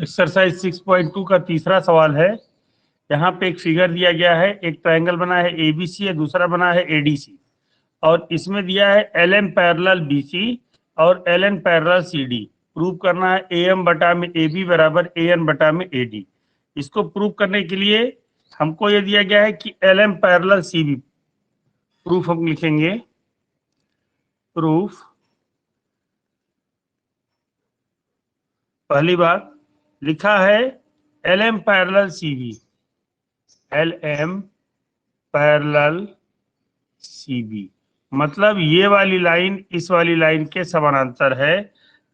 Exercise 6.2 का तीसरा सवाल है। यहाँ पे एक फिगर दिया गया है, एक ट्रायंगल बना है एबीसी है, दूसरा बना है एडीसी, और इसमें दिया है एल एम पैरेलल बीसी और L N parallel CD. Prove करना है ए एम बटा में ए बी बराबर ए एन बटा में ए डी। इसको प्रूव करने के लिए हमको ये दिया गया है कि L M parallel C B. Proof हम लिखेंगे, प्रूफ। पहली बात लिखा है L M parallel C B, L M parallel C B मतलब ये वाली लाइन इस वाली लाइन के समानांतर है।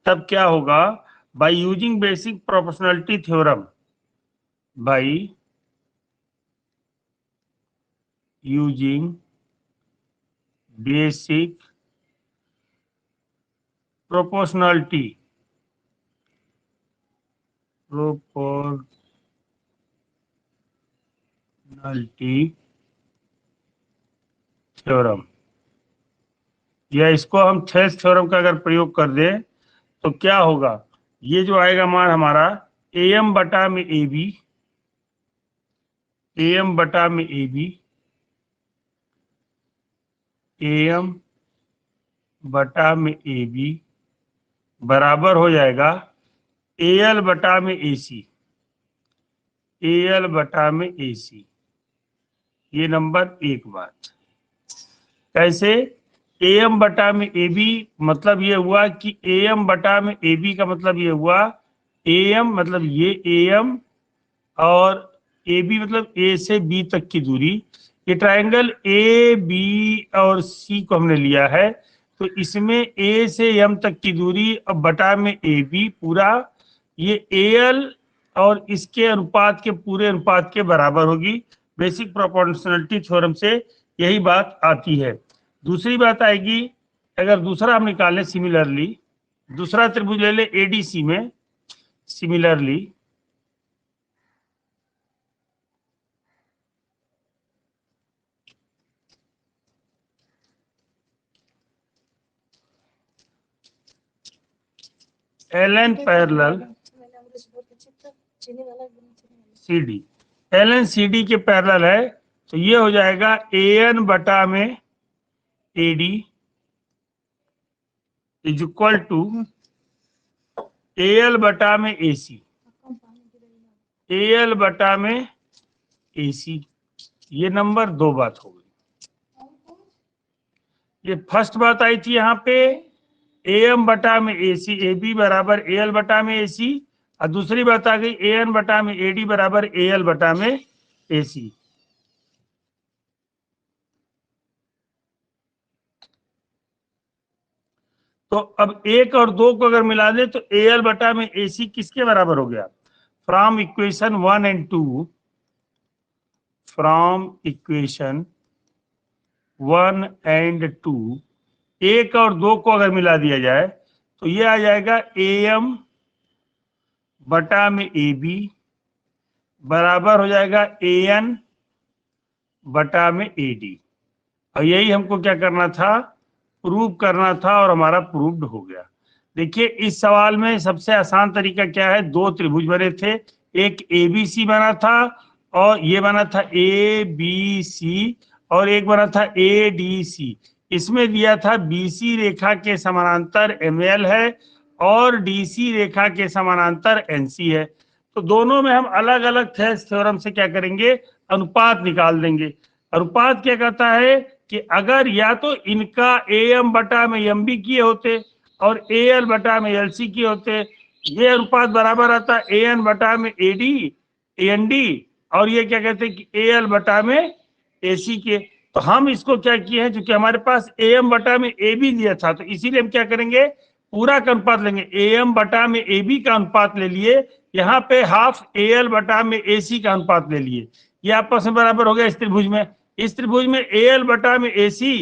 तब क्या होगा, by using basic proportionality theorem, by using basic proportionality theorem, या इसको हम थेल्स थ्योरम का अगर प्रयोग कर दें तो क्या होगा, ये जो आएगा मान हमारा ए एम बटा में ए बी, ए एम बटा में ए बी, ए एम बटा में ए बी बराबर हो जाएगा ए एल बटा में ए सी, ए एल बटा में ए सी। ये नंबर एक बात। कैसे? ए एम बटा में ए बी मतलब ये हुआ कि ए एम बटा में ए बी का मतलब ये हुआ ए एम मतलब ये ए एम और ए बी मतलब ए से बी तक की दूरी। ये ट्रायंगल ए बी और सी को हमने लिया है, तो इसमें ए से एम तक की दूरी अब बटा में ए बी पूरा, ये ए एल और इसके अनुपात के पूरे अनुपात के बराबर होगी। बेसिक प्रोपोर्शनलिटी थ्योरम से यही बात आती है। दूसरी बात आएगी, अगर दूसरा हम निकालें सिमिलरली, दूसरा त्रिभुज ले ले एडीसी में, similarly L N parallel C D, L N C D के पैरेलल है, तो ये हो जाएगा ए एन बटा में A D is equal to A L बटा में ए सी, ए एल बटा में ए सी। ये नंबर दो बात हो गई। ये फर्स्ट बात आई थी यहाँ पे ए एम बटा में ए सी, ए बी बराबर ए एल बटा में ए सी, और दूसरी बात आ गई ए एन बटा में ए डी बराबर ए एल बटा में ए सी। तो अब एक और दो को अगर मिला दे तो ए एल बटा में ए सी किसके बराबर हो गया? From equation 1 and 2, from equation 1 and 2, एक और दो को अगर मिला दिया जाए तो ये आ जाएगा ए एम बटा में ए बी बराबर हो जाएगा ए एन बटा में ए डी। और यही हमको क्या करना था? प्रूव करना था, और हमारा प्रूव्ड हो गया। देखिए इस सवाल में सबसे आसान तरीका क्या है, दो त्रिभुज बने थे, एक ए बी सी बना था और ये बना था ए बी सी, और एक बना था ए डी सी। इसमें दिया था बीसी रेखा के समानांतर एमएल है और डीसी रेखा के समानांतर एनसी है। तो दोनों में हम अलग अलग थेल्स थ्योरम से क्या करेंगे, अनुपात निकाल देंगे। अनुपात क्या कहता है कि अगर या तो इनका ए एम बटा में एम बी किए होते और ए एल बटा में एल सी किए होते, ये अनुपात बराबर आता ए एन बटा में A D A N D, और ये क्या कहते हैं कि ए एल बटा में ए सी के। तो हम इसको क्या किए हैं, क्योंकि हमारे पास ए एम बटा में ए बी दिया था, तो इसीलिए हम क्या करेंगे, पूरा का अनुपात लेंगे। ए एम बटा में ए बी का अनुपात ले लिए, यहाँ पे हाफ ए एल बटा में ए सी का अनुपात ले लिए, ये आपस में बराबर हो गया इस त्रिभुज में। इस त्रिभुज में ए एल बटा में ए सी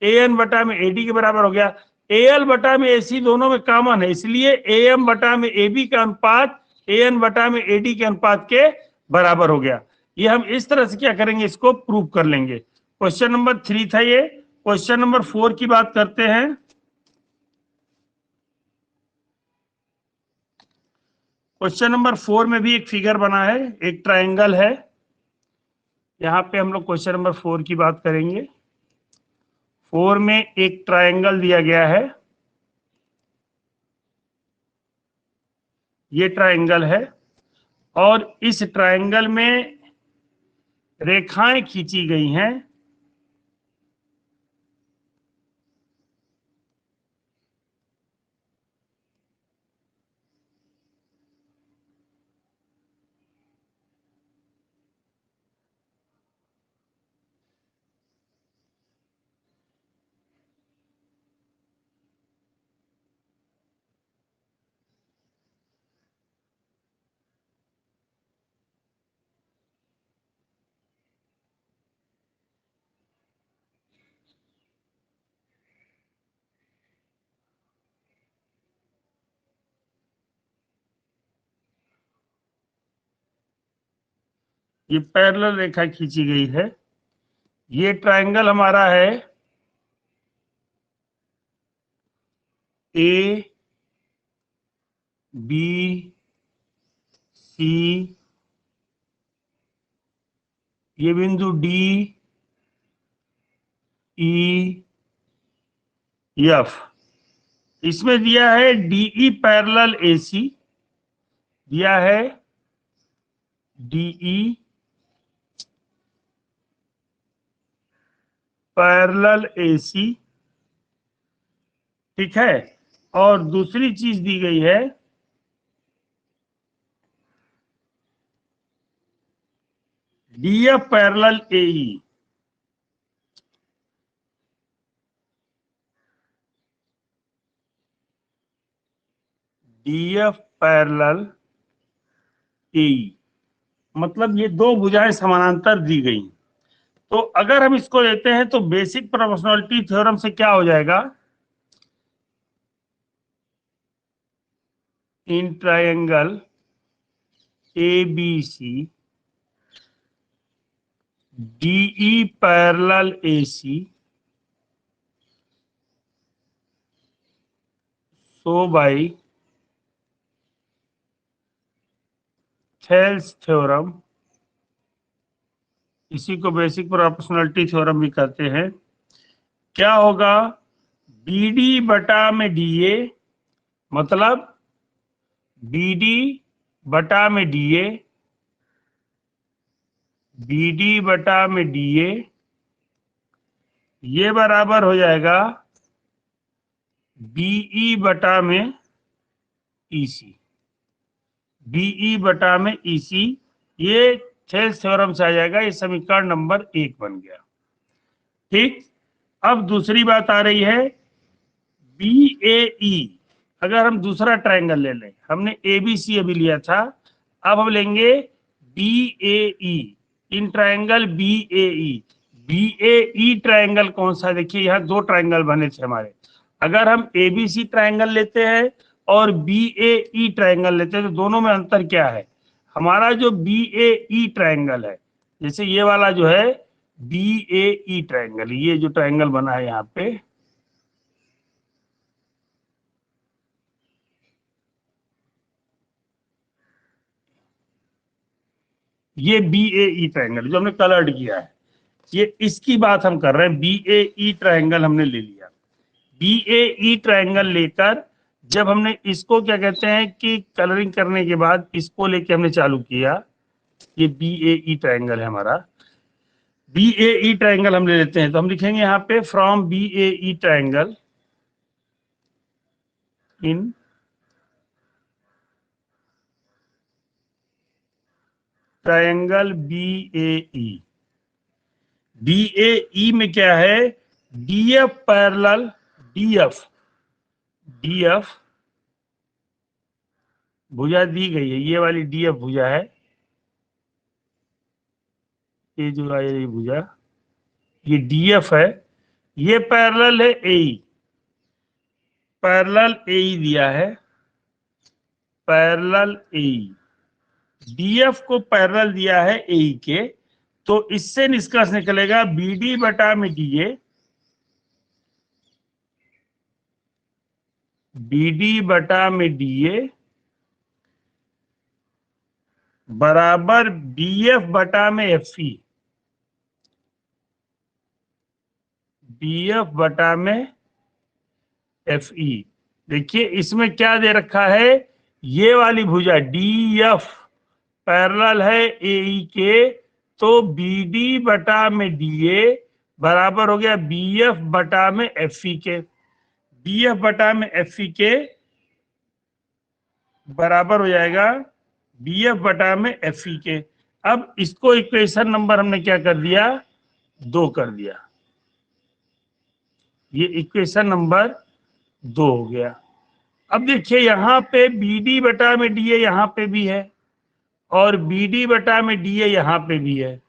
ए एन बटा में ए डी के बराबर हो गया। ए एल बटा में ए सी दोनों में कॉमन है, इसलिए ए एम बटा में ए बी का अनुपात ए एन बटा में ए डी के अनुपात के बराबर हो गया। ये हम इस तरह से क्या करेंगे, इसको प्रूव कर लेंगे। क्वेश्चन नंबर 3 था ये। क्वेश्चन नंबर 4 की बात करते हैं। क्वेश्चन नंबर 4 में भी एक फिगर बना है, एक ट्रायंगल है। यहाँ पे हम लोग क्वेश्चन नंबर 4 की बात करेंगे। 4 में एक ट्रायंगल दिया गया है, ये ट्रायंगल है, और इस ट्रायंगल में रेखाएं खींची गई हैं। ये पैरेलल रेखा खींची गई है। ये ट्रायंगल हमारा है ए बी सी, ये बिंदु डी ई एफ। इसमें दिया है डीई पैरेलल एसी, दिया है डीई पैरेलल एसी, ठीक है। और दूसरी चीज दी गई है डीएफ पैरेलल एई। डीएफ पैरेलल एई मतलब ये दो भुजाएं समानांतर दी गई। तो अगर हम इसको लेते हैं तो बेसिक प्रोपोर्शनलिटी थ्योरम से क्या हो जाएगा, in triangle ABC DE parallel AC so by Thales theorem, इसी को बेसिक प्रोपोर्शनलिटी थ्योरम भी कहते हैं, क्या होगा BD बटा में DA, मतलब BD बटा में DA, BD बटा में DA, ये बराबर हो जाएगा BE बटा में EC। BE बटा में EC, ये थेल्स थ्योरम से आ जाएगा। ये समीकरण नंबर 1 बन गया। ठीक। अब दूसरी बात आ रही है BAE। अगर हम दूसरा ट्रायंगल ले लें, हमने ABC अभी लिया था, अब हम लेंगे BAE, in triangle BAE। BAE triangle कौन सा है? देखिए यहाँ दो ट्रायंगल बने थे हमारे। अगर हम ABC ट्रायंगल लेते हैं और BAE ट्रायंगल लेते हैं तो दोनों में अंतर क्या है? हमारा जो BAE ट्रायंगल है, जैसे ये वाला जो है BAE ट्रायंगल, ये जो ट्रायंगल बना है यहाँ पे, ये BAE ट्रायंगल जो हमने कलर्ड किया है, ये इसकी बात हम कर रहे हैं। BAE ट्रायंगल हमने ले लिया। BAE ट्रायंगल लेकर जब हमने इसको क्या कहते हैं कि कलरिंग करने के बाद इसको लेके हमने चालू किया, ये BAE ट्रायंगल है हमारा। BAE ट्रायंगल हम ले लेते हैं तो हम लिखेंगे यहाँ पे from BAE triangle in triangle BAE। BAE में क्या है? DF पैरेलल DF भुजा दी गई है, ये वाली DF भुजा है, ये जो है ये भुजा, ये DF है, ये पैरेलल है AE, पैरेलल AE दिया है, पैरेलल AE, DF को पैरेलल दिया है AE के। तो इससे निष्कर्ष निकलेगा BD बटा में DA, BD बटा में DA बराबर बी एफ बटा में एफ ई, बी एफ बटा में एफ ई। देखिए इसमें क्या दे रखा है, ये वाली भुजा डी एफ पैरेलल है ए ई के, तो बी डी बटा में डी ए बराबर हो गया बी एफ बटा में एफ ई के। बी एफ बटा में एफ ई के बराबर हो जाएगा बी एफ बटा में एफ ई के। अब इसको इक्वेशन नंबर हमने क्या कर दिया, 2 कर दिया। ये इक्वेशन नंबर 2 हो गया। अब देखिए यहाँ पे बी डी बटा में डी ए यहाँ पे भी है, और बी डी बटा में डी ए यहाँ पे भी है।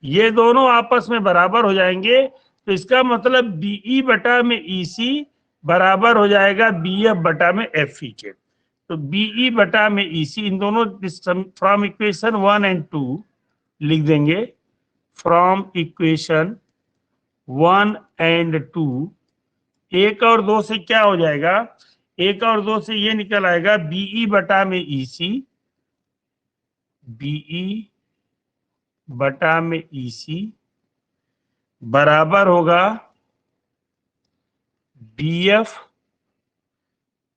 ये दोनों आपस में बराबर हो जाएंगे, तो इसका मतलब बीई बटा में ईसी बराबर हो जाएगा बी एफ बटा में एफ ई के। तो बीई बटा में ईसी, इन दोनों फ्रॉम इक्वेशन 1 एंड 2 लिख देंगे। फ्रॉम इक्वेशन 1 एंड 2, 1 और 2 से क्या हो जाएगा, 1 और 2 से ये निकल आएगा बीई बटा में ईसी, बीई बटा में ईसी बराबर होगा बीएफ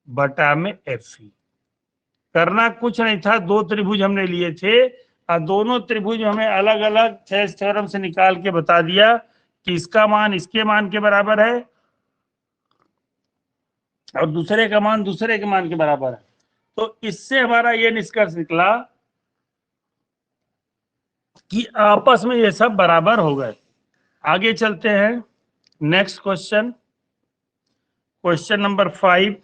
बटा में एफ ई। करना कुछ नहीं था, 2 त्रिभुज हमने लिए थे और दोनों त्रिभुज हमें अलग अलग थेस थ्योरम से निकाल के बता दिया कि इसका मान इसके मान के बराबर है और दूसरे का मान दूसरे के मान के बराबर है। तो इससे हमारा ये निष्कर्ष निकला कि आपस में ये सब बराबर हो गए। आगे चलते हैं, नेक्स्ट क्वेश्चन, क्वेश्चन नंबर 5।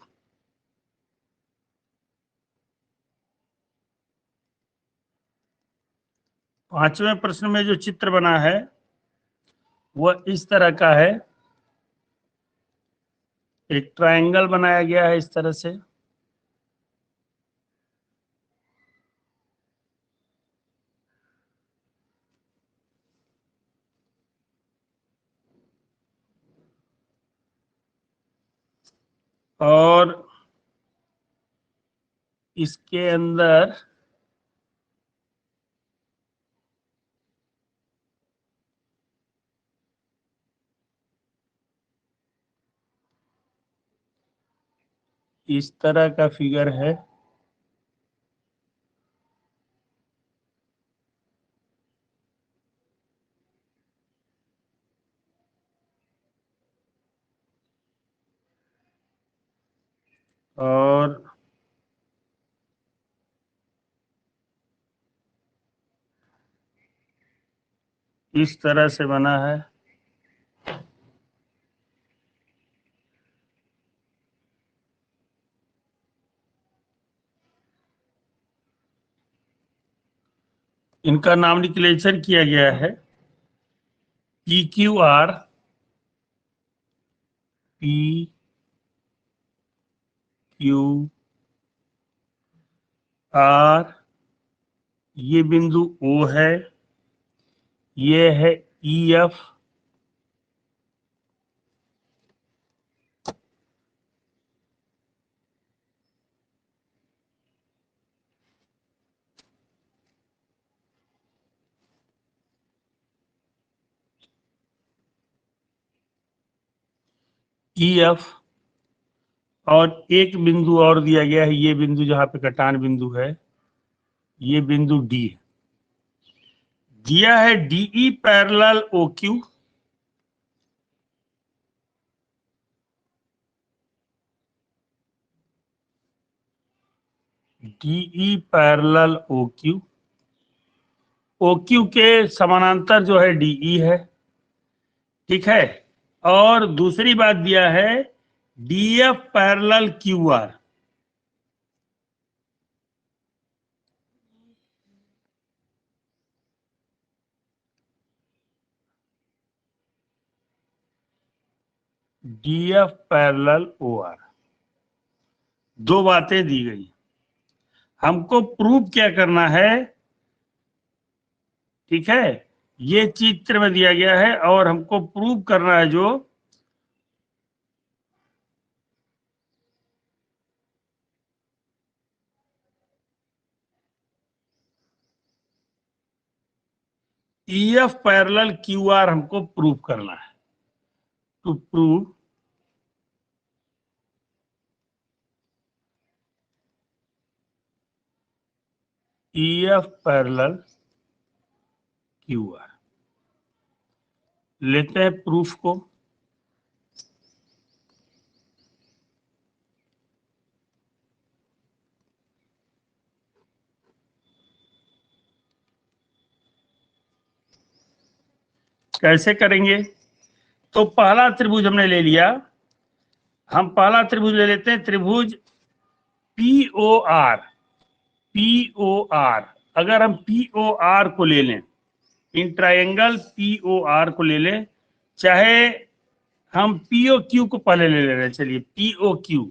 पांचवें प्रश्न में जो चित्र बना है वह इस तरह का है। एक ट्रायंगल बनाया गया है इस तरह से, और इसके अंदर इस तरह का फिगर है। और इस तरह से बना है। इनका नाम डिक्लेरेशन किया गया है P Q R, P Q R, ये बिंदु ओ है, ये है ई एफ, ई एफ, और एक बिंदु और दिया गया है, ये बिंदु जहां पे कटान बिंदु है, ये बिंदु डी है। दिया है DE parallel O Q, DE parallel O Q, O Q के समानांतर जो है डीई है, ठीक है। और दूसरी बात दिया है D F parallel Q R, D F parallel O R. 2 बातें दी गई, हमको प्रूव क्या करना है, ठीक है। ये चित्र में दिया गया है और हमको प्रूव करना है जो EF पैरेलल QR हमको प्रूव करना है। To prove EF parallel QR, लेते हैं प्रूफ को। कैसे करेंगे? तो पहला त्रिभुज हमने ले लिया, हम पहला त्रिभुज ले लेते हैं, त्रिभुज POR। POR, अगर हम POR को ले लें, इन ट्रायंगल POR को ले लें, चाहे हम POQ को पहले ले ले रहे हैं, चलिए POQ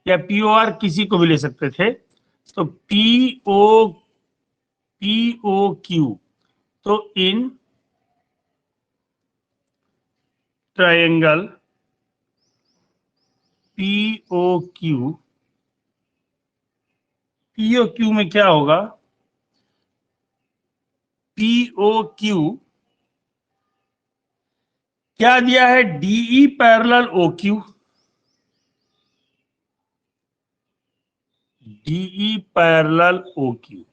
या POR किसी को भी ले सकते थे। तो POQ, तो इन ट्रायंगल POQ में क्या होगा? POQ क्या दिया है? DE parallel OQ, DE parallel OQ,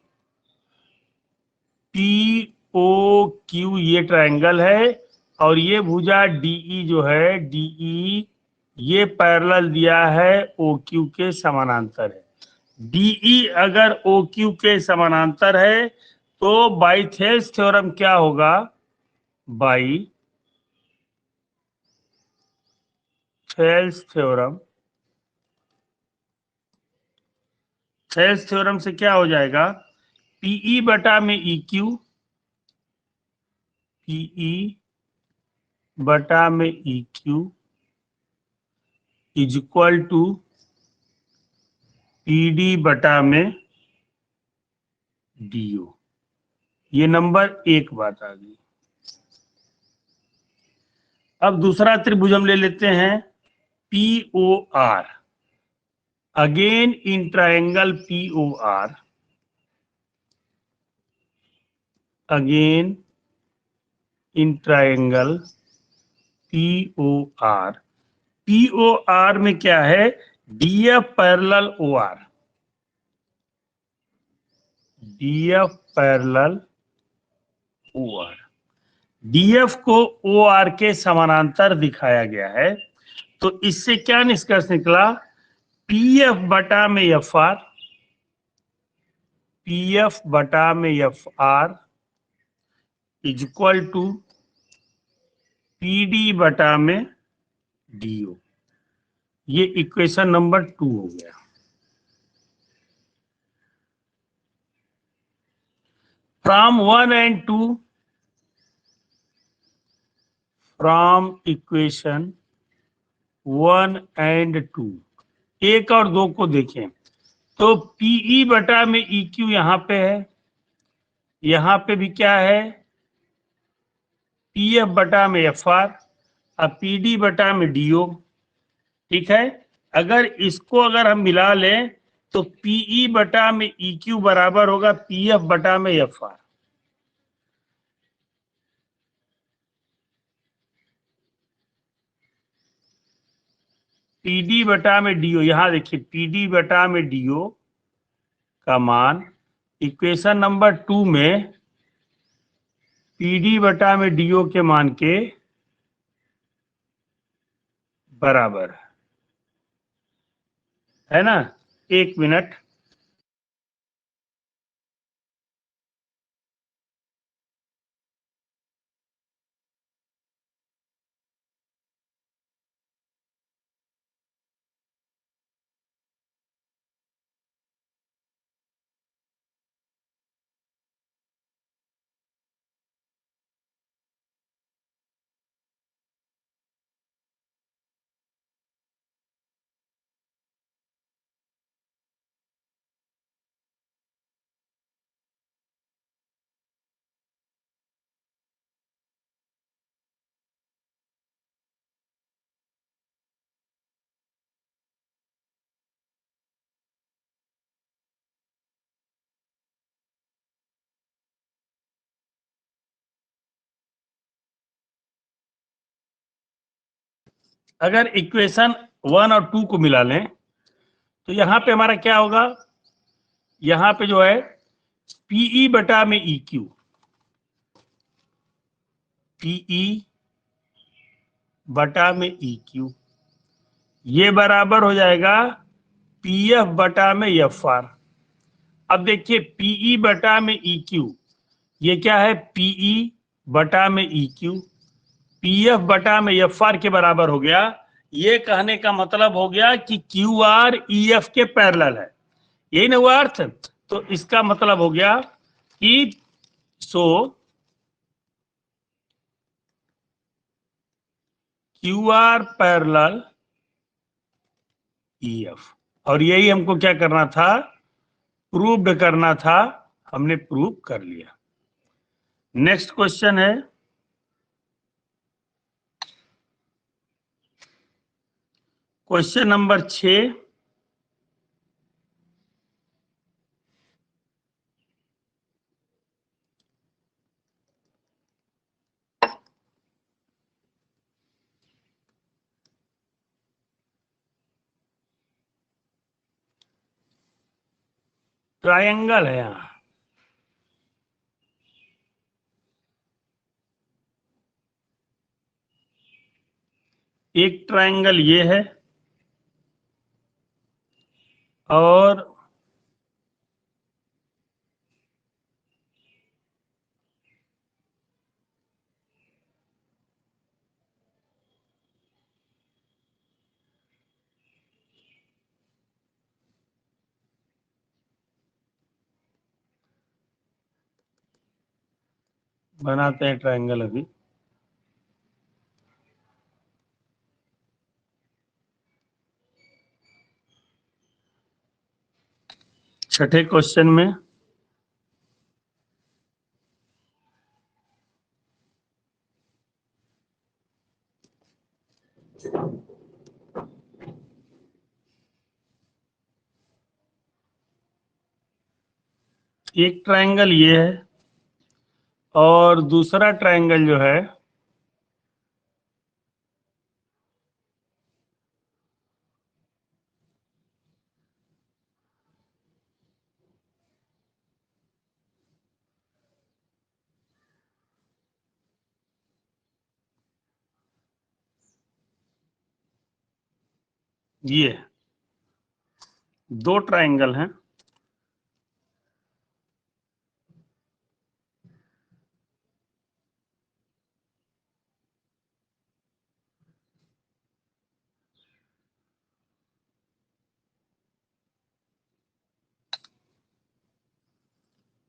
POQ ये ट्रायंगल है, और ये भुजा DE जो है, DE ये पैरेलल दिया है OQ के समानांतर है। DE अगर OQ के समानांतर है तो बाई थेल्स थ्योरम क्या होगा? By Thales theorem, Thales theorem से क्या हो जाएगा? PE बटा में EQ, PE बटा में EQ is equal to PD बटा में DO। ये नंबर एक बात आ गई। अब दूसरा त्रिभुज हम ले लेते हैं POR। Again in triangle POR, again in triangle POR। POR में क्या है? DF parallel OR, DF parallel OR। DF को OR के समानांतर दिखाया गया है, तो इससे क्या निष्कर्ष निकला? PF बटा में FR, PF बटा में FR is equal to PD बटा में DO। ये इक्वेशन नंबर 2 हो गया। From 1 and 2, from equation 1 and 2, एक और दो को देखें तो PE बटा में EQ यहाँ पे है, यहाँ पे भी क्या है? PF बटा में FR, अब PD बटा में DO। ठीक है, अगर इसको अगर हम मिला लें तो PE बटा में EQ बराबर होगा PF बटा में FR। PD बटा में DO, यहां देखिए PD बटा में DO का मान इक्वेशन नंबर 2 में PD बटा में DO के मान के बराबर है ना? एक मिनट, अगर इक्वेशन 1 और 2 को मिला लें तो यहां पे हमारा क्या होगा, यहां पे जो है पीई बटा में ई क्यू, पीई बटा में ई क्यू, ये बराबर हो जाएगा पीएफ बटा में एफ आर। अब देखिए पीई बटा में ई क्यू, ये क्या है, पीई बटा में ई क्यू, पीएफ बटा में एफ आर के बराबर हो गया। ये कहने का मतलब हो गया कि क्यू आर ई एफ के पैरेलल है, यही ना हुआ अर्थ। तो इसका मतलब हो गया कि so Q R parallel E F, और यही हमको क्या करना था, प्रूव्ड करना था, हमने प्रूव कर लिया। नेक्स्ट क्वेश्चन है क्वेश्चन नंबर 6। ट्रायंगल है यहाँ, एक ट्रायंगल ये है और बनाते हैं ट्रायंगल अभी। छठे क्वेश्चन में एक ट्रायंगल ये है और दूसरा ट्रायंगल जो है ये है। दो ट्रायंगल हैं,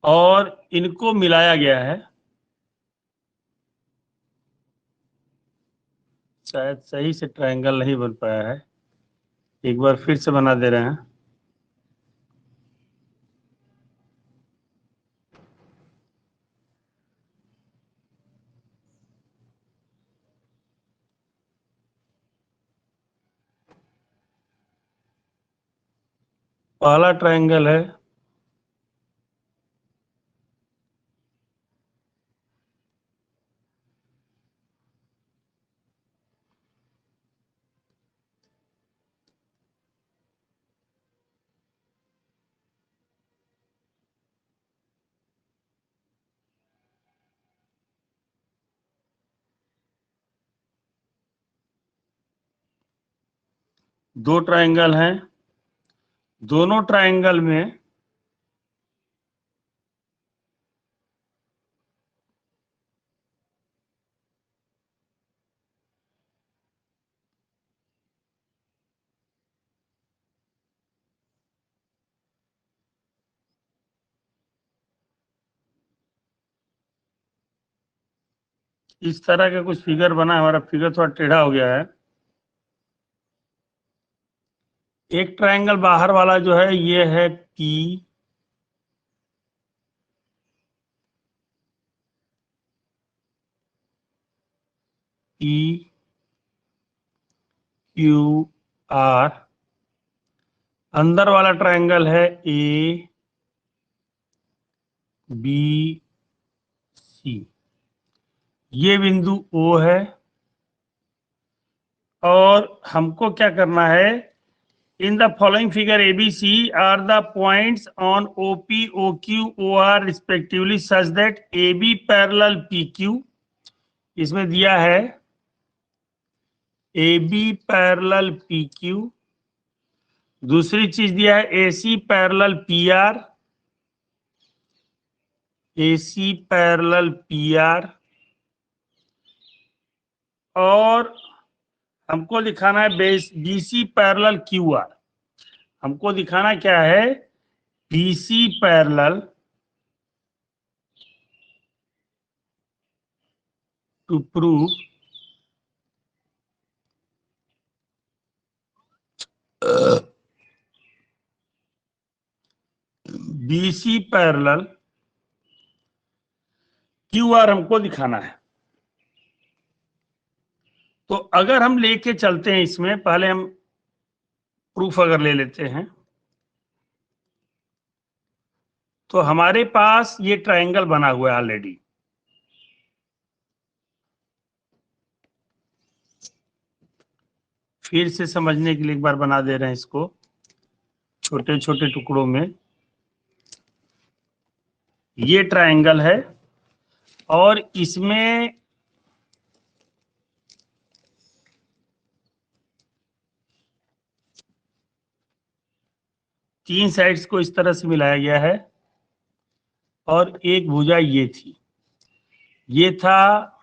और इनको मिलाया गया है। शायद सही से ट्रायंगल नहीं बन पाया है, एक बार फिर से बना दे रहे हैं। पहला ट्रायंगल है दो ट्रायंगल हैं, दोनों ट्रायंगल में इस तरह का कुछ फिगर बना है। हमारा फिगर थोड़ा टेढ़ा हो गया है। एक ट्रायंगल बाहर वाला जो है ये है पी ई क्यू आर, अंदर वाला ट्रायंगल है ए बी सी, ये बिंदु ओ है और हमको क्या करना है, in the following figure ABC are the points on OP, OQ, OR respectively such that AB parallel PQ, इसमें दिया है AB पैरेलल PQ, दूसरी चीज दिया है AC parallel PR, AC parallel PR, और हमको दिखाना है BC पैरेलल QR। हमको दिखाना क्या है, BC parallel to prove BC parallel QR हमको दिखाना है। तो अगर हम लेके चलते हैं इसमें, पहले हम प्रूफ अगर ले लेते हैं, तो हमारे पास ये ट्रायंगल बना हुआ है ऑलरेडी। फिर से समझने के लिए एक बार बना दे रहे हैं इसको छोटे छोटे टुकड़ों में। ये ट्रायंगल है और इसमें तीन साइड्स को इस तरह से मिलाया गया है और एक भुजा ये थी, ये था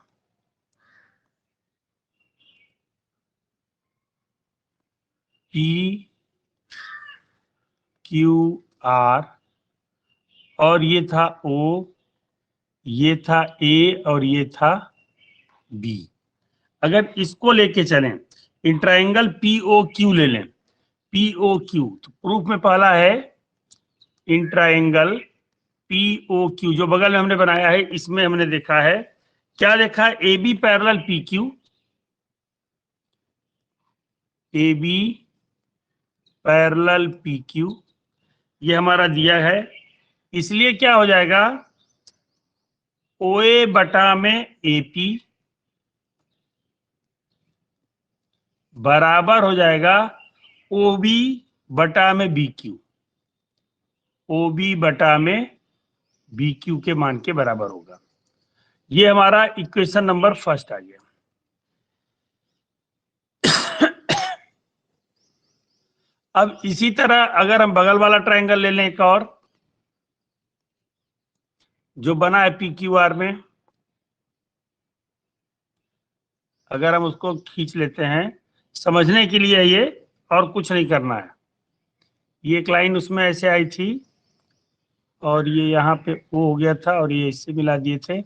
PQR और ये था O, ये था A और ये था B। अगर इसको लेके चलें, इन ट्रायंगल POQ ले लें, POQ, तो प्रूफ में पहला है इन ट्रायंगल POQ, जो बगल में हमने बनाया है, इसमें हमने देखा है, क्या देखा है, AB parallel PQ, AB parallel PQ, ये हमारा दिया है। इसलिए क्या हो जाएगा, OA बटा में AP बराबर हो जाएगा OB बटा में BQ, OB बटा में BQ के मान के बराबर होगा। ये हमारा इक्वेशन नंबर फर्स्ट आ गया। अब इसी तरह अगर हम बगल वाला ट्रायंगल ले लें एक और, जो बना है PQR में, अगर हम उसको खींच लेते हैं समझने के लिए, ये और कुछ नहीं करना है। ये एक लाइन उसमें ऐसे आई थी और ये यहाँ पे O हो गया था और ये इससे मिला दिए थे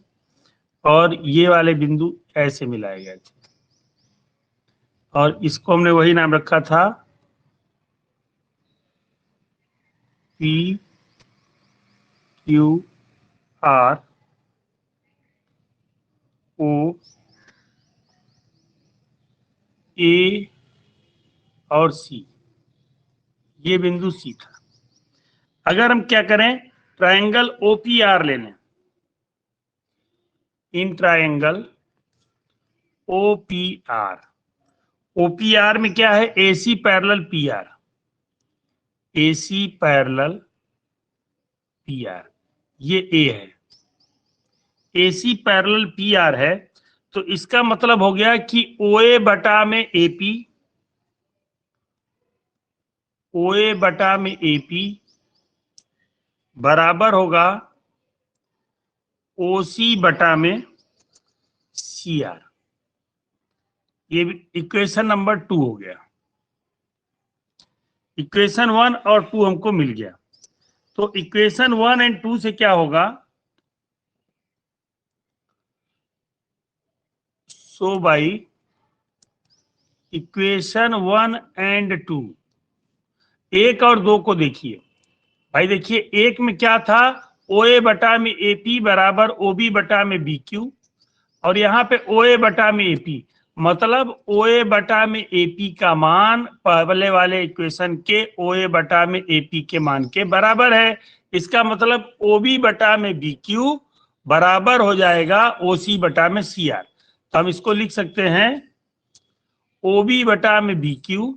और ये वाले बिंदु ऐसे मिलाए गए थे और इसको हमने वही नाम रखा था PQR, O, A और C, ये बिंदु C था। अगर हम क्या करें, ट्रायंगल OPR ले लें, इन ट्रायंगल OPR, OPR में क्या है, AC parallel PR, AC parallel PR, ये A है, AC पैरेलल PR है, तो इसका मतलब हो गया कि OA बटा में AP, OA बटा में AP बराबर होगा OC बटा में CR। ये इक्वेशन नंबर 2 हो गया। इक्वेशन 1 और 2 हमको मिल गया। तो इक्वेशन 1 एंड 2 से क्या होगा, सो बाई इक्वेशन 1 एंड 2, एक और दो को देखिए भाई। देखिए एक में क्या था, OA बटा में AP बराबर OB बटा में BQ, और यहाँ पे OA बटा में AP, मतलब OA बटा में AP का मान पहले वाले इक्वेशन के OA बटा में AP के मान के बराबर है। इसका मतलब OB बटा में BQ बराबर हो जाएगा OC बटा में CR। तो हम इसको लिख सकते हैं OB बटा में BQ,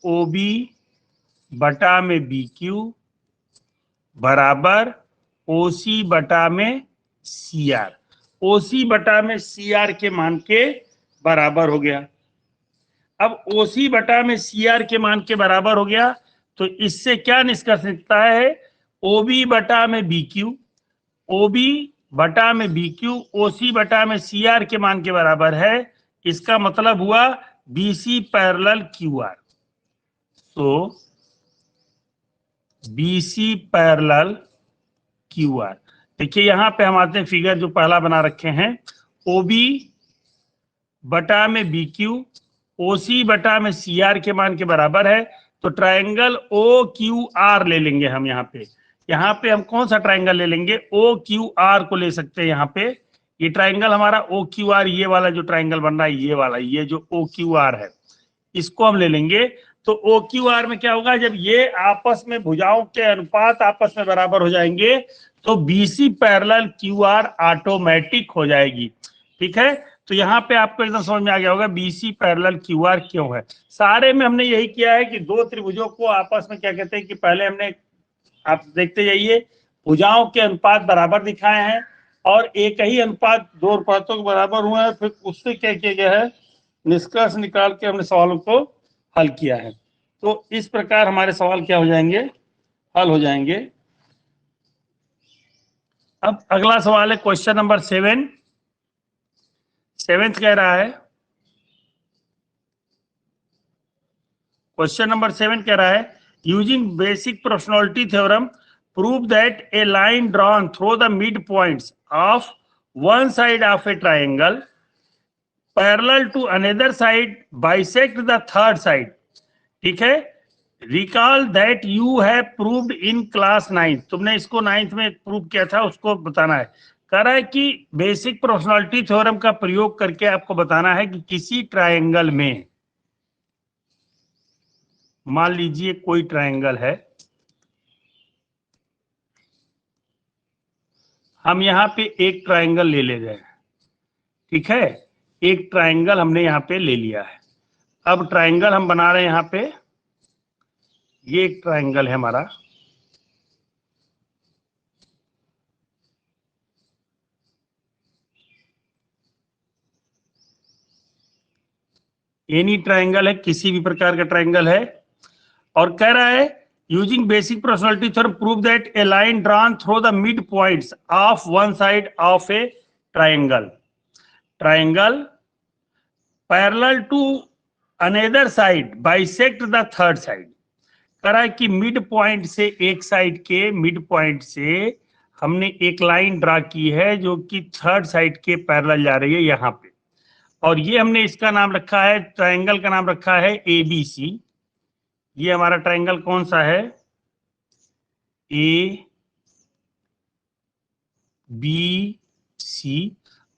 OB बटा में BQ बराबर OC बटा में CR। OC बटा में CR के मान के बराबर हो गया। अब OC बटा में CR के मान के बराबर हो गया तो इससे क्या निष्कर्ष निकलता है? OB बटा में BQ, OB बटा में BQ OC बटा में CR के मान के बराबर है। इसका मतलब हुआ BC पैरेलल QR। तो BC पैरेलल QR। देखिए यहां पे हम आते हैं, फिगर जो पहला बना रखे हैं, OB बटा में BQ OC बटा में CR के मान के बराबर है। तो ट्रायंगल OQR ले लेंगे हम। यहाँ पे हम कौन सा ट्रायंगल ले लेंगे? OQR को ले सकते हैं। यहाँ पे ये ट्रायंगल हमारा OQR, ये वाला जो ट्रायंगल बन रहा है, ये वाला, ये जो OQR है, इसको हम ले लेंगे। तो OQR में क्या होगा? जब ये आपस में भुजाओं के अनुपात आपस में बराबर हो जाएंगे तो BC पैरेलल QR ऑटोमेटिक हो जाएगी। ठीक है, तो यहाँ पे आपको एकदम समझ में आ गया होगा BC पैरेलल QR क्यों है। सारे में हमने यही किया है कि दो त्रिभुजों को आपस में क्या कहते हैं कि पहले हमने, आप देखते जाइए, भुजाओं के अनुपात बराबर दिखाए हैं और एक ही अनुपात दो अनुपातों के बराबर हुए हैं। फिर उससे क्या किया गया है? निष्कर्ष निकाल के हमने सवालों को हल किया है। तो इस प्रकार हमारे सवाल क्या हो जाएंगे? हल हो जाएंगे। अब अगला सवाल है क्वेश्चन नंबर 7। सेवेंथ कह रहा है, क्वेश्चन नंबर 7 कह रहा है, using basic proportionality theorem prove that a line drawn through the mid points of one side of a triangle parallel to another side bisect the third side. ठीक है, recall that you have proved in class 9। तुमने इसको 9th में prove किया था, उसको बताना है। कह रहा है कि बेसिक प्रोपोर्शनलिटी थ्योरम का प्रयोग करके आपको बताना है कि किसी ट्रायंगल में, मान लीजिए कोई ट्रायंगल है, हम यहाँ पे एक ट्रायंगल ले गए। ठीक है, एक ट्रायंगल हमने यहाँ पे ले लिया है। अब ट्रायंगल हम बना रहे हैं यहाँ पे, ये एक ट्रायंगल है हमारा। एनी ट्रायंगल है, किसी भी प्रकार का ट्रायंगल है, और कह रहा है using basic proportionality theorem prove that a line drawn through the mid points of one side of a triangle parallel to another side bisect the third side. कह रहा है कि मिड पॉइंट से, एक साइड के मिड पॉइंट से हमने एक लाइन ड्रा की है जो कि थर्ड साइड के पैरेलल जा रही है यहाँ पे, और ये हमने इसका नाम रखा है, ट्रायंगल का नाम रखा है ABC। ये हमारा ट्रायंगल कौन सा है? ABC।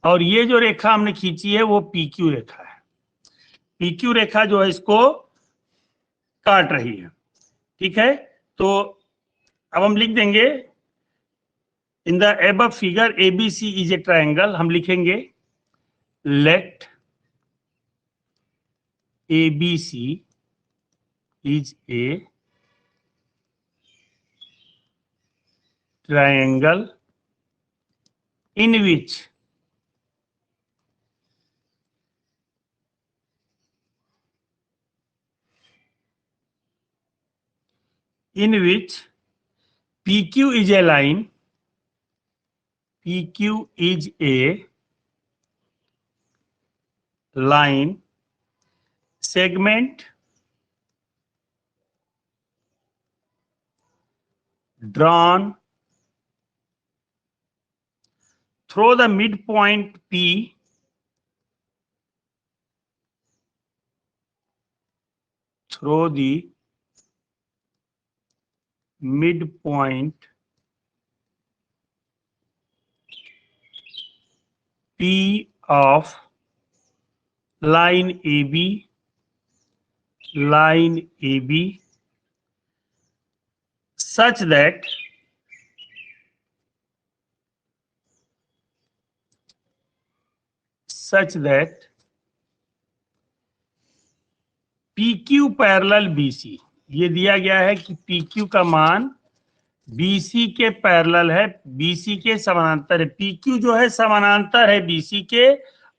और ये जो रेखा हमने खींची है वो PQ रेखा है। PQ रेखा जो है इसको काट रही है। ठीक है, तो अब हम लिख देंगे in the above figure ABC is a triangle. हम लिखेंगे late ABC is a triangle in which PQ is a line, PQ is a line segment drawn through the midpoint P through the midpoint P of line AB such that parallel BC, ये दिया गया है कि PQ का मान BC के parallel है, BC के समानांतर है। PQ जो है समानांतर है BC के,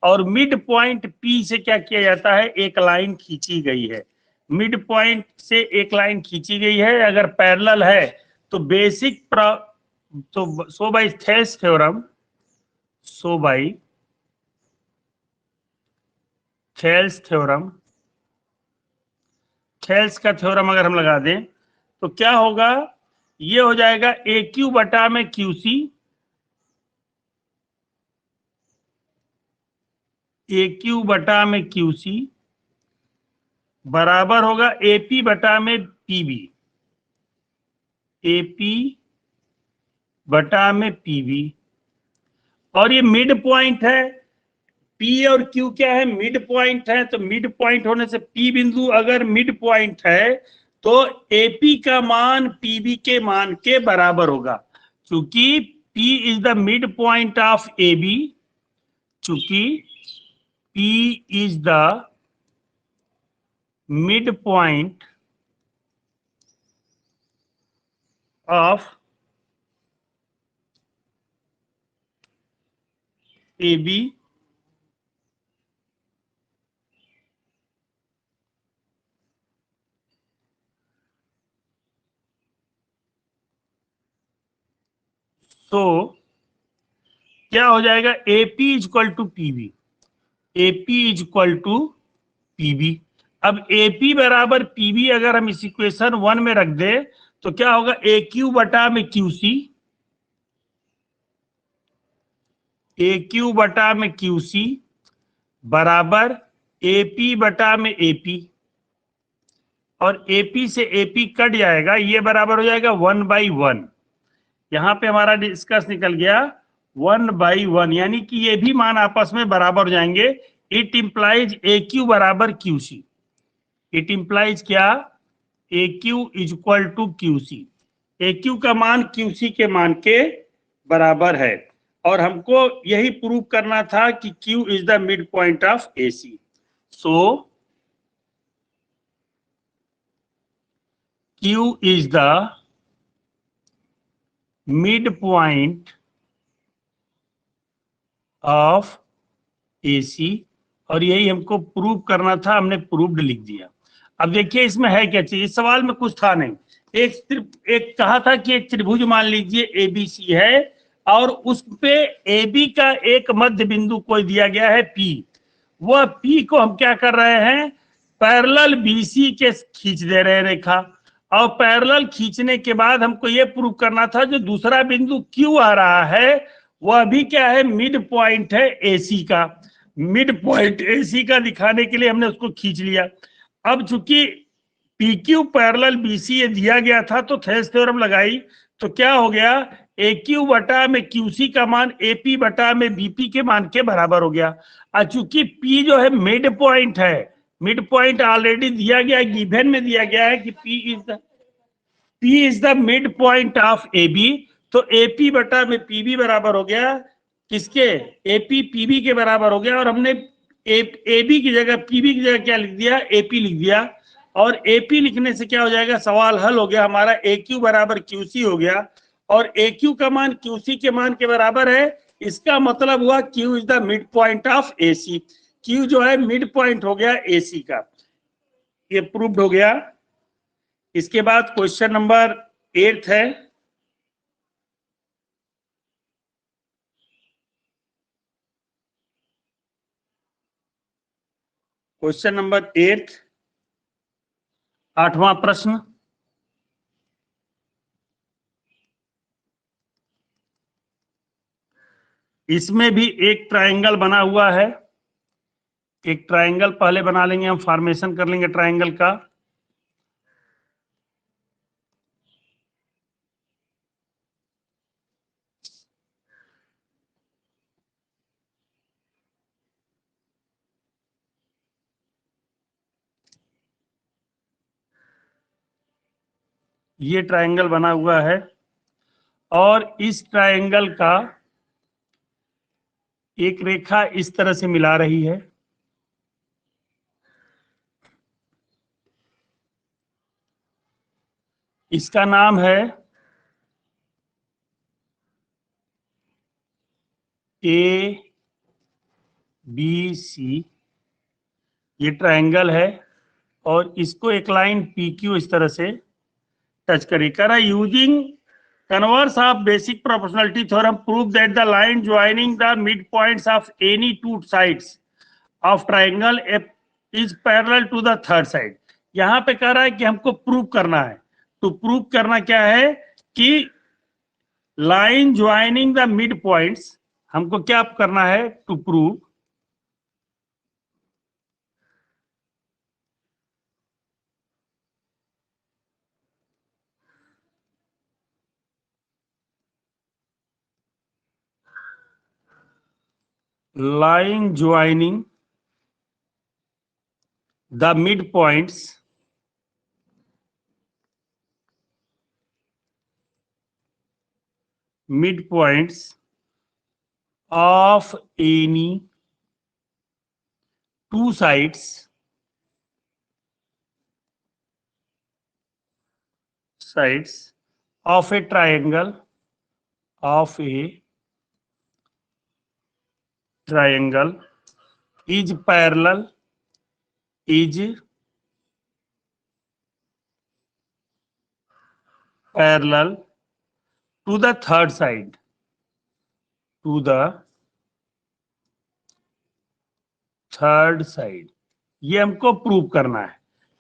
और मिड पॉइंट P से क्या किया जाता है, एक लाइन खींची गई है। मिड पॉइंट से एक लाइन खींची गई है, अगर पैरेलल है तो बेसिक तो सो बाय थेल्स थ्योरम, सो बाय थेल्स थ्योरम, थेल्स का थ्योरम अगर हम लगा दें तो क्या होगा, ये हो जाएगा AQ बटा में QC, AQ बटा में QC बराबर होगा AP बटा में PB, AP बटा में PB। और ये मिड पॉइंट है, P और Q क्या है, मिड पॉइंट है, तो मिड पॉइंट होने से P बिंदु अगर मिड पॉइंट है तो AP का मान PB के मान के बराबर होगा। चूंकि P is the mid point of AB, चूंकि P is the mid point of AB, तो क्या हो जाएगा, AP is equal to PB, AP is equal to PB। अब AP बराबर PB अगर हम इस इक्वेशन 1 में रख दे तो क्या होगा, AQ बटा में QC, AQ बटा में QC बराबर AP बटा में AP, और AP से AP कट जाएगा, ये बराबर हो जाएगा 1/1। यहां पे हमारा डिस्कस निकल गया 1/1, यानी कि ये भी मान आपस में बराबर हो जाएंगे। इट इंप्लाइज AQ बराबर QC, इट इंप्लाइज क्या, AQ is equal to QC, AQ का मान QC के मान के बराबर है। और हमको यही प्रूव करना था कि Q is the mid point of AC। So Q is the midpoint of AC, और यही हमको प्रूव करना था, हमने प्रूव्ड लिख दिया। अब देखिए इसमें है क्या चीज, इस सवाल में कुछ था नहीं, एक कहा था कि एक त्रिभुज मान लीजिए ABC है, और उस पे AB का एक मध्य बिंदु कोई दिया गया है P, वह P को हम क्या कर रहे हैं, पैरेलल BC के खींच दे रहे हैं रेखा, और पैरेलल खींचने के बाद हमको ये प्रूव करना था जो दूसरा बिंदु Q आ रहा है वह भी क्या है, मिड पॉइंट है AC का। मिड पॉइंट AC का दिखाने के लिए हमने उसको खींच लिया। अब चूंकि PQ पैरेलल BC ये दिया गया था तो थेल्स थ्योरम लगाई, तो क्या हो गया, AQ बटा में QC का मान AP बटा में BP के मान के बराबर हो गया। और चूंकि P जो है मिड पॉइंट है, मिड पॉइंट ऑलरेडी दिया गया, गिवन में दिया गया है कि P is the mid point of AB, तो AP बटा में PB बराबर हो गया किसके, AP PB के बराबर हो गया। और हमने AB की जगह PB की जगह क्या लिख दिया, AP लिख दिया, और AP लिखने से क्या हो जाएगा, सवाल हल हो गया हमारा, AQ बराबर QC हो गया, और AQ का मान QC के मान के बराबर है। इसका मतलब हुआ Q is the mid point of AC, Q जो है मिड पॉइंट हो गया AC का, ये प्रूव्ड हो गया। इसके बाद क्वेश्चन नंबर 8 है, क्वेश्चन नंबर 8, 8वां प्रश्न। इसमें भी एक ट्रायंगल बना हुआ है, एक ट्रायंगल पहले बना लेंगे, हम फॉर्मेशन कर लेंगे ट्रायंगल का। ये ट्रायंगल बना हुआ है, और इस ट्रायंगल का एक रेखा इस तरह से मिला रही है, इसका नाम है ए बी सी, ये ट्रायंगल है और इसको एक लाइन पी क्यू इस तरह से टच करिए। कह रहा है using converse of basic proportionality theorem prove that the line joining the mid points of any two sides of triangle is parallel to the third side. यहाँ पे कह रहा है कि हमको प्रूव करना है। तो प्रूव करना क्या है कि line joining the mid points, हमको क्या करना है to prove line joining the midpoints of any two sides of a triangle is parallel to the third side, ये हमको प्रूव करना है।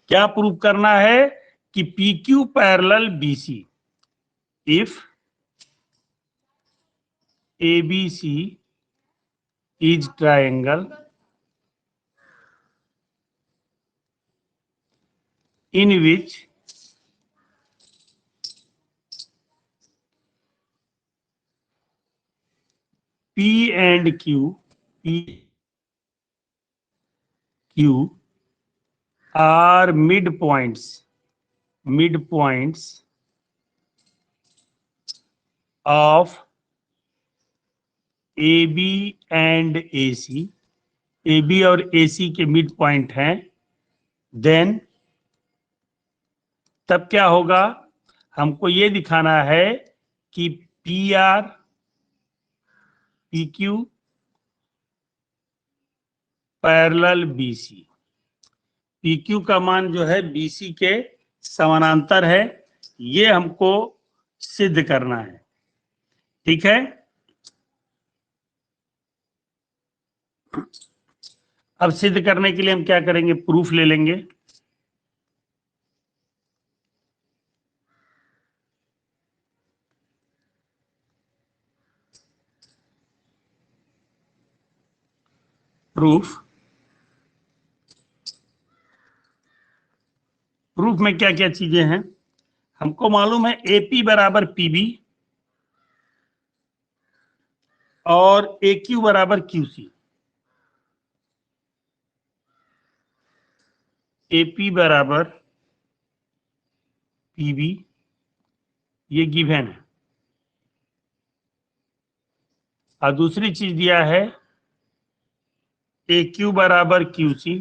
क्या प्रूव करना है कि P Q parallel B C, if A B C is triangle in which P and Q are midpoints of AB and AC, AB और AC के मिड पॉइंट हैं, देन तब क्या होगा, हमको ये दिखाना है कि P R P Q parallel BC, P Q का मान जो है बीसी के समानांतर है, ये हमको सिद्ध करना है। ठीक है, अब सिद्ध करने के लिए हम क्या करेंगे, प्रूफ ले लेंगे। प्रूफ में क्या क्या चीजें हैं, हमको मालूम है एपी बराबर पीबी और ए क्यू बराबर क्यूसी। एपी बराबर पीबी ये गिवन है, और दूसरी चीज दिया है ए क्यू बराबर क्यूसी,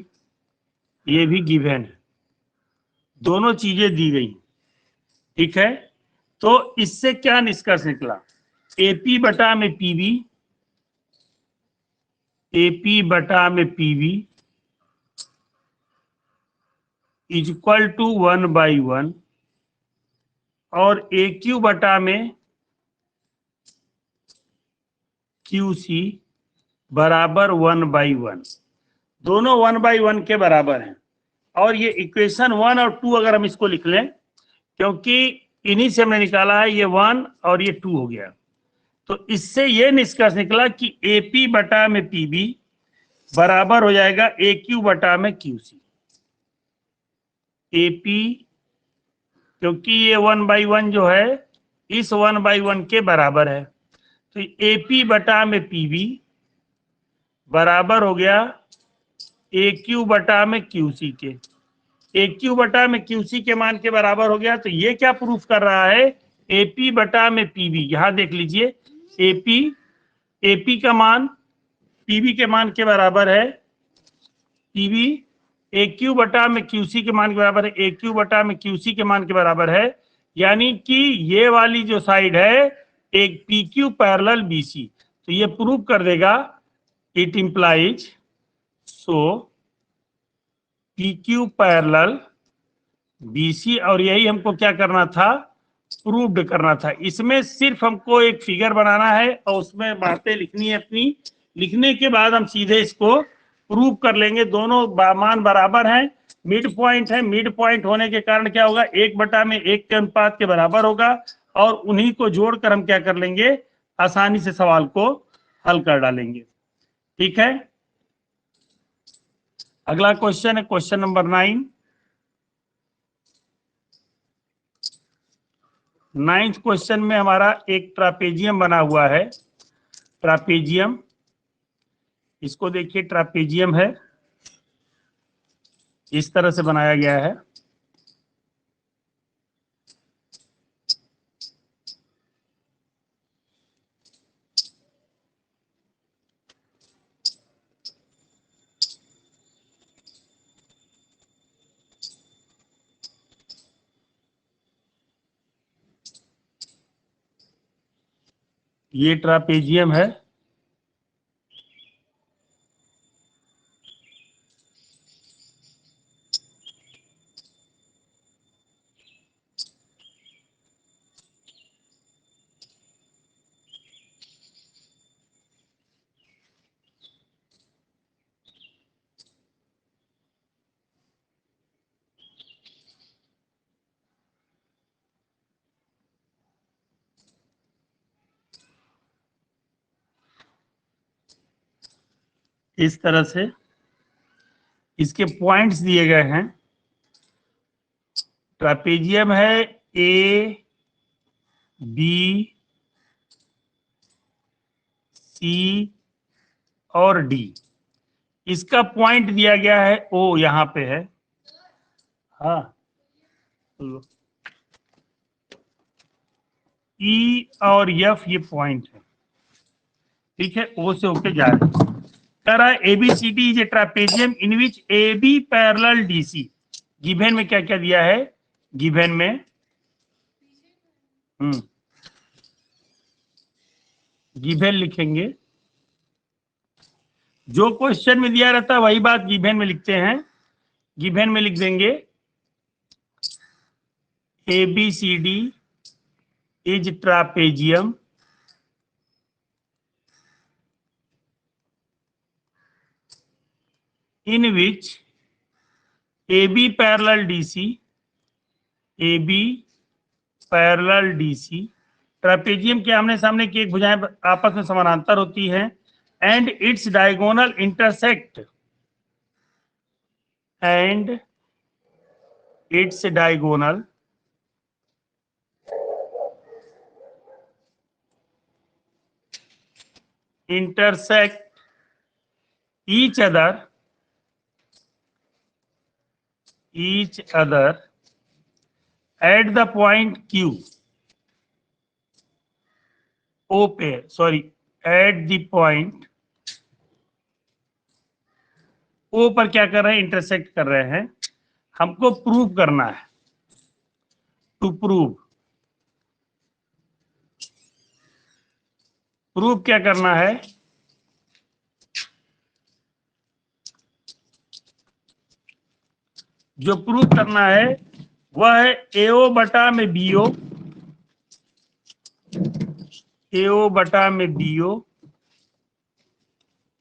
ये भी गिवन है। दोनों चीजें दी गई। ठीक है, तो इससे क्या निष्कर्ष निकला, एपी बटा में पीबी, एपी बटा में पीबी इज इक्वल टू 1/1 और ए क्यू बटा में क्यूसी बराबर 1/1, दोनों 1/1 के बराबर हैं। और ये इक्वेशन 1 और 2 अगर हम इसको लिख लें, क्योंकि इन्हीं से हमने निकाला है, ये 1 और ये 2 हो गया, तो इससे ये निष्कर्ष निकला कि एपी बटा में पीबी बराबर हो जाएगा ए क्यू बटा में क्यूसी। एपी, क्योंकि ये 1/1 जो है इस 1/1 के बराबर है, तो एपी बटा में पीबी बराबर हो गया ए क्यू बटा में क्यूसी के। ए क्यू बटा में क्यूसी के मान के बराबर हो गया, तो ये क्या प्रूफ कर रहा है, एपी बटा में पीबी, यहां देख लीजिए एपी का मान पीबी के मान के बराबर है, पीबी ए क्यू बटा में क्यूसी के मान के बराबर है, ए क्यू बटा में क्यूसी के मान के बराबर है। यानी कि ये वाली जो साइड है एक पी क्यू पैरेलल बीसी, तो ये प्रूव कर देगा it implies so P Q parallel BC. और यही हमको क्या करना था, प्रूव्ड करना था। इसमें सिर्फ हमको एक फिगर बनाना है और उसमें बातें लिखनी है अपनी। लिखने के बाद हम सीधे इसको प्रूव कर लेंगे। दोनों मान बराबर हैं, मिड पॉइंट है। मिड पॉइंट होने के कारण क्या होगा, 1/1 के अनुपात के बराबर होगा। और उन्हीं को जोड़कर हम क्या कर लेंगे, आसानी से सवाल को हल कर डालेंगे। ठीक है, अगला क्वेश्चन है क्वेश्चन नंबर 9। 9th क्वेश्चन में हमारा एक ट्रापेजियम बना हुआ है। ट्रापेजियम, इसको देखिए, ट्रापेजियम है, इस तरह से बनाया गया है। ये ट्रापेजियम है। इस तरह से इसके पॉइंट्स दिए गए हैं। ट्रापेजियम है ए बी सी और डी। इसका पॉइंट दिया गया है ओ, यहां पे है। हाँ, ई और एफ ये पॉइंट है। ठीक है, ओ से होके जा रहे हैं। कह रहा है ABCD is a trapezium in which A B parallel DC. Given में क्या क्या दिया है, गिवन में गिवन लिखेंगे। जो क्वेश्चन में दिया रहता है वही बात गिवन में लिखते हैं। गिवन में लिख देंगे ABCD is trapezium in which AB parallel DC, AB parallel DC, trapezium के आमने सामने की एक भुजाएं आपस में समानांतर होती हैं, and its diagonal intersect, and its diagonal intersect each other at the point Q, O पे, sorry, at the point O पर क्या कर रहे हैं, इंटरसेक्ट कर रहे हैं। हमको प्रूव करना है। टू प्रूव क्या करना है, जो प्रूव करना है वह है एओ बटा में बीओ, एओ बटा में BO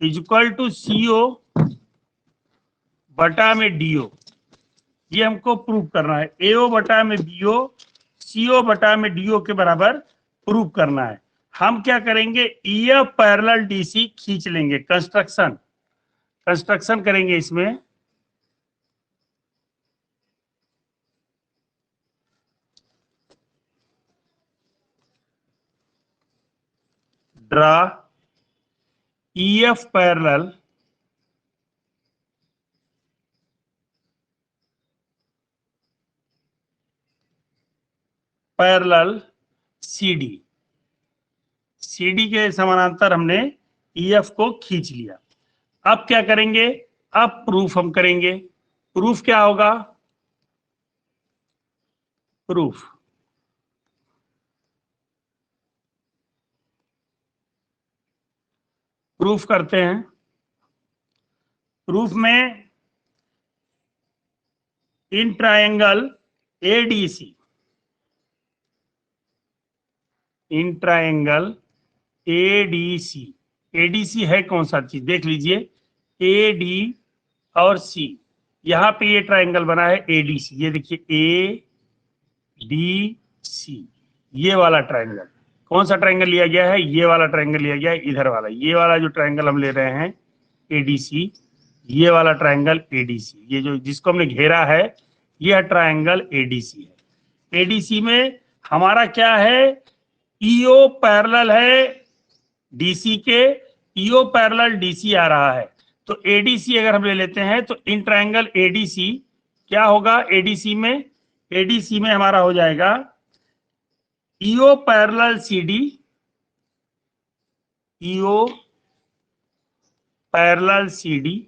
is equal to CO बटा में डीओ। ये हमको प्रूव करना है। एओ बटा में बीओ सीओ बटा में डीओ के बराबर प्रूव करना है। हम क्या करेंगे, ईएफ पैरेलल डीसी खींच लेंगे। कंस्ट्रक्शन करेंगे इसमें। Draw EF parallel CD. CD के समानांतर हमने ईएफ को खींच लिया। अब क्या करेंगे, अब प्रूफ हम करेंगे। प्रूफ क्या होगा, प्रूफ प्रूफ करते हैं। प्रूफ में in triangle ADC, in triangle ADC, ADC है कौन सा चीज देख लीजिए, ए डी और सी, यहां पे ये ट्रायंगल बना है एडीसी, ये देखिए ए डी सी, ये वाला ट्रायंगल। कौन सा ट्रायंगल लिया गया है, ये वाला ट्रायंगल लिया गया है, इधर वाला, ये वाला जो ट्रायंगल हम ले रहे हैं एडीसी, ये वाला ट्रायंगल एडीसी, ये जो जिसको हमने घेरा है यह ट्रायंगल एडीसी है। एडीसी में हमारा क्या है, ईओ पैरेलल है डीसी के, ईओ पैरेलल डीसी आ रहा है, तो एडीसी अगर हम ले लेते हैं तो इन ट्रायंगल एडीसी क्या होगा, एडीसी में हमारा हो जाएगा EO parallel CD, EO parallel CD,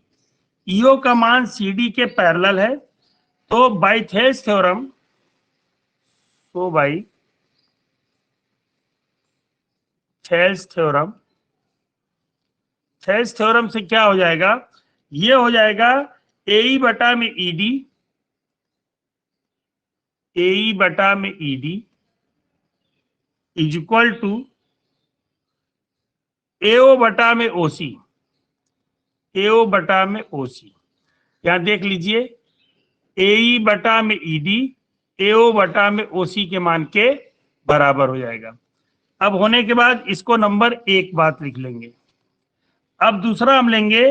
EO का मान सीडी के पैरेलल है, तो बाय थेल्स थ्योरम, तो by Thales theorem, Thales theorem से क्या हो जाएगा, ये हो जाएगा एई बटा में ईडी, एई बटा में ईडी इज इक्वल टू एओ बटा में ओसी, एओ बटा में ओसी। यहां देख लीजिए एई बटा में ईडी एओ बटा में ओसी के मान के बराबर हो जाएगा। अब होने के बाद इसको नंबर एक बात लिख लेंगे। अब दूसरा हम लेंगे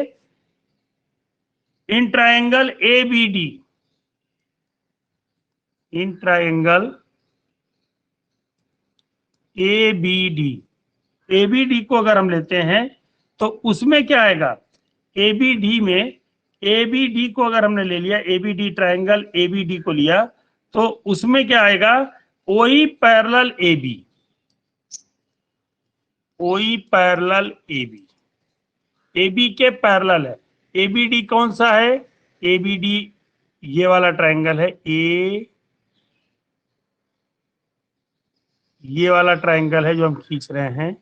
in triangle A B D, in triangle A B D, A B D को अगर हम लेते हैं तो उसमें क्या आएगा, ए बी डी में, ए बी डी को अगर हमने ले लिया, A B D triangle A B D को लिया तो उसमें क्या आएगा, OE parallel A B, OE parallel A B, A B के पैरेलल है। ए बी डी कौन सा है, ए बी डी ये वाला ट्रायंगल है, ये वाला ट्रायंगल है जो हम खींच रहे हैं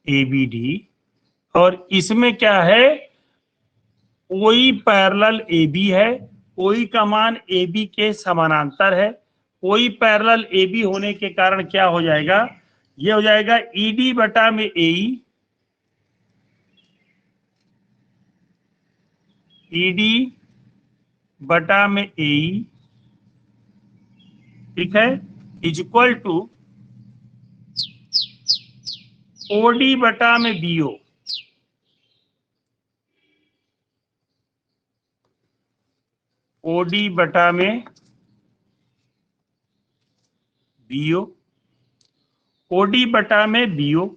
ए बी डी, और इसमें क्या है, ओई पैरेलल ए बी है, ओई का मान ए बी के समानांतर है, ओई पैरेलल ए बी होने के कारण क्या हो जाएगा, ये हो जाएगा ईडी बटा में एई, ईडी बटा में एई, ठीक है, इज इक्वल टू ओडी बटा में बीओ, ओडी बटा में बीओ, ओडी बटा में बीओ,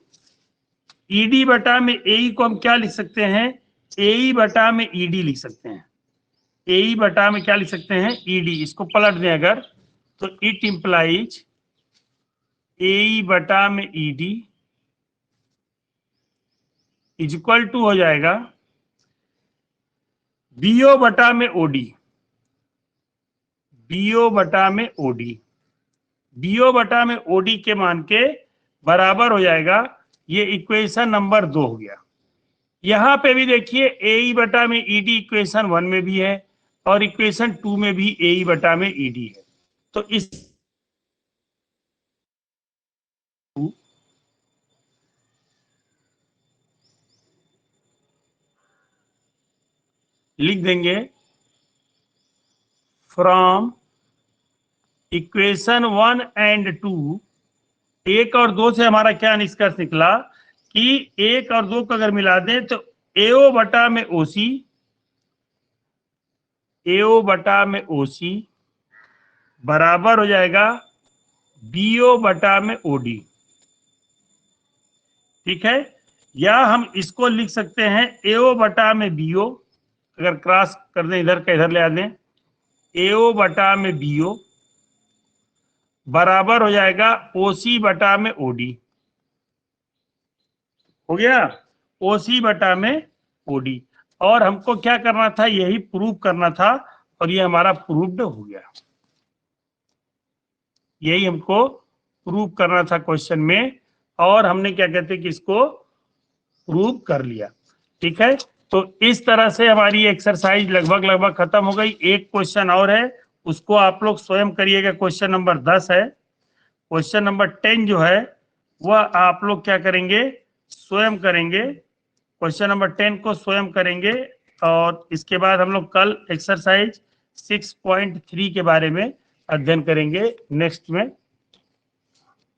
ईडी बटा में एई को हम क्या लिख सकते हैं, एई बटा में ईडी लिख सकते हैं, एई बटा में क्या लिख सकते हैं, ईडी। इसको पलट दें अगर तो इट इंप्लाइज एई बटा में ईडी इज इक्वल टू हो जाएगा बीओ बटा में ओडी, बीओ बटा में ओडी, बीओ बटा में ओडी के मान के बराबर हो जाएगा। ये इक्वेशन नंबर 2 हो गया। यहां पे भी देखिए एई बटा में ईडी इक्वेशन 1 में भी है और इक्वेशन 2 में भी एई बटा में ईडी है, तो इस लिख देंगे फ्रॉम इक्वेशन 1 एंड 2, 1 और 2 से हमारा क्या निष्कर्ष निकला कि 1 और 2 को अगर मिला दें तो एओ बटा में ओसी, एओ बटा में ओसी बराबर हो जाएगा बीओ बटा में ओडी, ठीक है। या हम इसको लिख सकते हैं एओ बटा में बीओ, अगर क्रॉस कर दें इधर का इधर ले आ दें, एओ बटा में बीओ बराबर हो जाएगा ओसी बटा में ओडी, हो गया, ओसी बटा में ओडी। और हमको क्या करना था, यही प्रूव करना था, और ये हमारा प्रूव्ड हो गया। यही हमको प्रूव करना था क्वेश्चन में, और हमने क्या कहते हैं कि इसको प्रूव कर लिया। ठीक है, तो इस तरह से हमारी एक्सरसाइज लगभग खत्म हो गई। एक क्वेश्चन और है, उसको आप लोग स्वयं करिएगा। क्वेश्चन नंबर 10 है। क्वेश्चन नंबर 10 जो है वह आप लोग क्या करेंगे, स्वयं करेंगे। क्वेश्चन नंबर 10 को स्वयं करेंगे और इसके बाद हम लोग कल एक्सरसाइज 6.3 के बारे में अध्ययन करेंगे नेक्स्ट में।